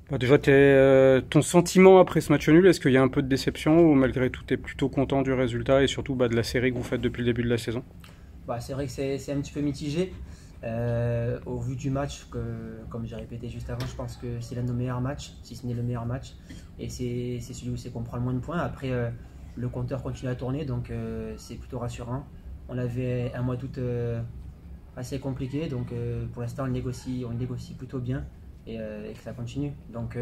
Bah, déjà, ton sentiment après ce match nul, est-ce qu'il y a un peu de déception ou malgré tout, tu es plutôt content du résultat et surtout de la série que vous faites depuis le début de la saison? Bah, c'est vrai que c'est un petit peu mitigé. Au vu du match, comme j'ai répété juste avant, je pense que c'est l'un de nos meilleurs matchs, si ce n'est le meilleur match. Et c'est celui où c'est qu'on prend le moins de points. Après, le compteur continue à tourner, donc c'est plutôt rassurant. On avait un mois d'août assez compliqué, donc pour l'instant on le négocie plutôt bien et que ça continue. Donc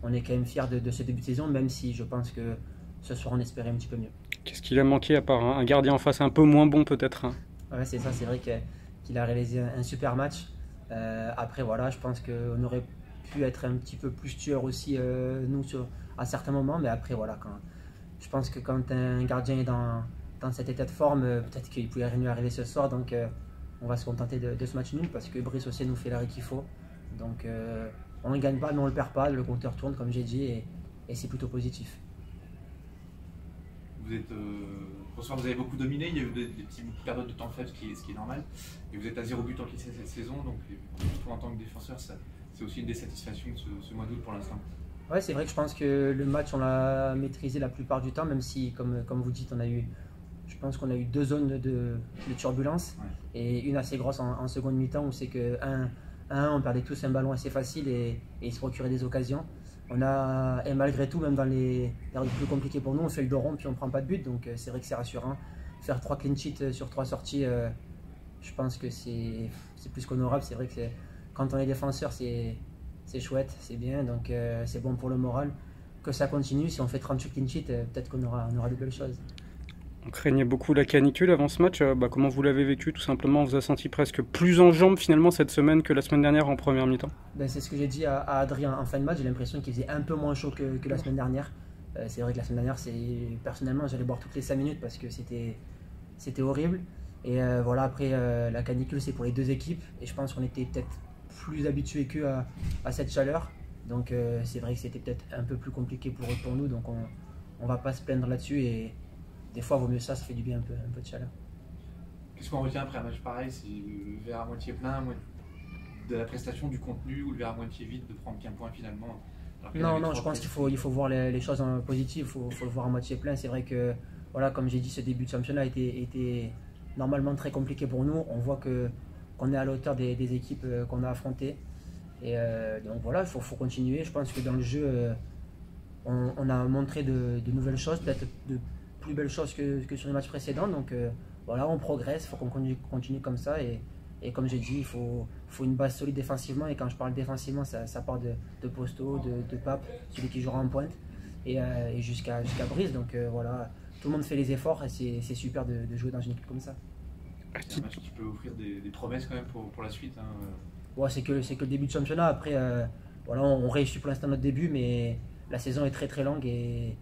on est quand même fiers de ce début de saison, même si je pense que ce soir on espérait un petit peu mieux. Qu'est-ce qu'il a manqué à part un gardien en face un peu moins bon peut-être, hein? Ouais, c'est ça, c'est vrai qu'il a réalisé un super match. Après, voilà, je pense qu'on aurait pu être un petit peu plus tueur aussi, nous, à certains moments. Mais après, voilà, je pense que quand un gardien est dans cet état de forme, peut-être qu'il pouvait rien lui arriver ce soir. Donc, on va se contenter de ce match nul parce que Brice aussi nous fait l'arrêt qu'il faut. Donc, on ne gagne pas, mais on ne le perd pas. Le compteur tourne, comme j'ai dit, et c'est plutôt positif. Bonsoir, vous avez beaucoup dominé, il y a eu des petites périodes de temps faibles, ce qui est normal. Et vous êtes à 0 but encaissé cette saison, donc surtout en tant que défenseur, c'est aussi une des satisfactions de ce mois d'août pour l'instant. Ouais, c'est vrai que je pense que le match, on l'a maîtrisé la plupart du temps, même si, comme vous dites, je pense qu'on a eu deux zones de turbulence Ouais. et une assez grosse en seconde mi-temps où c'est que on perdait tous un ballon assez facile et ils se procuraient des occasions. Et malgré tout, même dans les périodes plus compliquées pour nous, on fait le dos rond puis on prend pas de but, donc c'est vrai que c'est rassurant. Faire 3 clean sheets sur 3 sorties, je pense que c'est plus qu'honorable. C'est vrai que quand on est défenseur, c'est chouette, c'est bien, donc c'est bon pour le moral. Que ça continue, si on fait 38 clean sheets, peut-être on aura de belles choses. On craignait beaucoup la canicule avant ce match. Bah, comment vous l'avez vécu? Tout simplement, on vous a senti presque plus en jambes finalement cette semaine que la semaine dernière en première mi-temps. Ben, c'est ce que j'ai dit à Adrien en fin de match. J'ai l'impression qu'il faisait un peu moins chaud que la semaine dernière. C'est vrai que la semaine dernière, personnellement, j'allais boire toutes les 5 minutes parce que c'était horrible. Et voilà, après, la canicule, c'est pour les deux équipes. Et je pense qu'on était peut-être plus habitués qu'eux à cette chaleur. Donc c'est vrai que c'était peut-être un peu plus compliqué pour eux que pour nous. Donc on va pas se plaindre là-dessus. Et des fois, vaut mieux ça fait du bien un peu de chaleur. Qu'est-ce qu'on retient après un match pareil? C'est le verre à moitié plein, de la prestation, du contenu, ou le verre à moitié vide, de prendre qu'un point finalement? Non, je pense il faut voir les choses en positif, faut le voir à moitié plein. C'est vrai que, voilà, comme j'ai dit, ce début de championnat était normalement très compliqué pour nous. On voit qu'on est à la hauteur des équipes qu'on a affrontées. Et donc voilà, faut continuer. Je pense que dans le jeu, on a montré de nouvelles choses, peut-être de plus belles choses que sur les matchs précédents. Donc voilà, on progresse, il faut qu'on continue comme ça. Et comme j'ai dit, faut une base solide défensivement. Et quand je parle défensivement, ça part de Posto, de Pape, celui qui jouera en pointe, et jusqu'à Brice. Donc voilà, tout le monde fait les efforts et c'est super de jouer dans une équipe comme ça. C'est un match qui peut offrir des promesses quand même pour la suite, hein. Ouais, c'est que le début de championnat. Après, voilà, on réussit pour l'instant notre début, mais la saison est très très longue et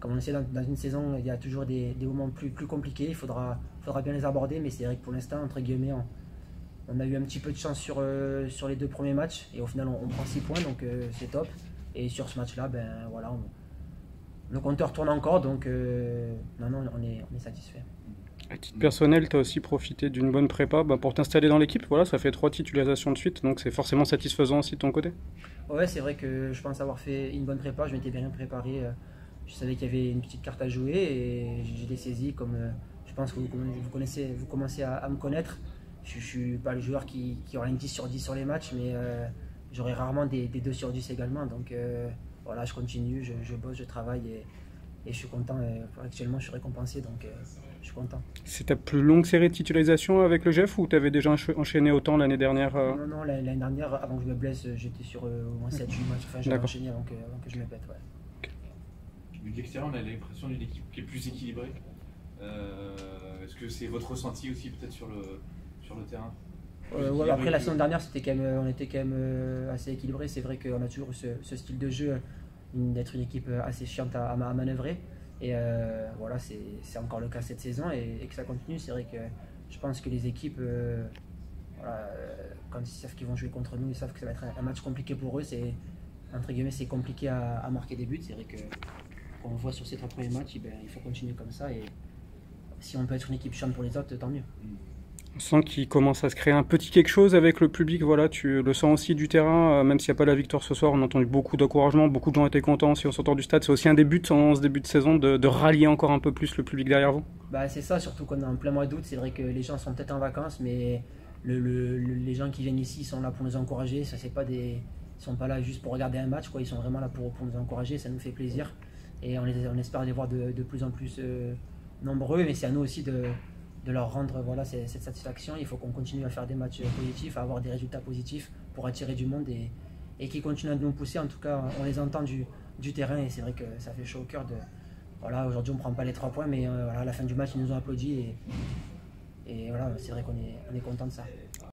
comme on le sait, dans une saison, il y a toujours des moments plus compliqués. Faudra bien les aborder, mais c'est vrai que pour l'instant, entre guillemets, on a eu un petit peu de chance sur les deux premiers matchs et au final, on prend 6 points, donc c'est top. Et sur ce match-là, ben voilà, le compteur tourne encore, donc non, on est satisfait. À titre personnel, tu as aussi profité d'une bonne prépa bah, pour t'installer dans l'équipe. Voilà, ça fait 3 titularisations de suite, donc c'est forcément satisfaisant aussi de ton côté. Ouais, c'est vrai que je pense avoir fait une bonne prépa, je m'étais bien préparé. Je savais qu'il y avait une petite carte à jouer et je l'ai saisie comme je pense que vous commencez à me connaître. Je ne suis pas le joueur qui aura une 10 sur 10 sur les matchs, mais j'aurai rarement des 2 sur 10 également. Donc voilà, je continue, je bosse, je travaille et je suis content. Actuellement, je suis récompensé, donc je suis content. C'est ta plus longue série de titularisation avec le GEF ou tu avais déjà enchaîné autant l'année dernière Non, l'année dernière, avant que je me blesse, j'étais sur au moins 7-8 matchs. Enfin, j'avais D'accord. enchaîné avant que je me pète. Ouais. De l'extérieur, on a l'impression d'une équipe qui est plus équilibrée. Est-ce que c'est votre ressenti aussi peut-être sur le terrain? Ouais, après la saison dernière, on était quand même assez équilibré. C'est vrai qu'on a toujours eu ce style de jeu d'être une équipe assez chiante à manœuvrer. Et voilà, c'est encore le cas cette saison et que ça continue. C'est vrai que je pense que les équipes, voilà, quand ils savent qu'ils vont jouer contre nous, ils savent que ça va être un match compliqué pour eux. Entre guillemets, c'est compliqué à marquer des buts. C'est vrai que qu'on voit sur ces 3 premiers matchs, ben, il faut continuer comme ça. Et si on peut être une équipe chiante pour les autres, tant mieux. On sent qu'il commence à se créer un petit quelque chose avec le public. Voilà, tu le sens aussi du terrain, même s'il n'y a pas la victoire ce soir. On a entendu beaucoup d'encouragement, beaucoup de gens étaient contents si on s'entend du stade. C'est aussi un des buts en ce début de saison de rallier encore un peu plus le public derrière vous. Bah, c'est ça, surtout qu'on est en plein mois d'août. C'est vrai que les gens sont peut-être en vacances, mais les gens qui viennent ici sont là pour nous encourager. Ça, c'est pas des, ils sont pas là juste pour regarder un match, quoi. Ils sont vraiment là pour nous encourager. Ça nous fait plaisir et on espère les voir de plus en plus nombreux. Mais c'est à nous aussi de leur rendre voilà, cette satisfaction. Il faut qu'on continue à faire des matchs positifs, à avoir des résultats positifs pour attirer du monde et qu'ils continuent à nous pousser. En tout cas, on les entend du terrain et c'est vrai que ça fait chaud au cœur. Voilà, aujourd'hui, on ne prend pas les 3 points, mais voilà, à la fin du match, ils nous ont applaudi et voilà, c'est vrai qu'on est content de ça.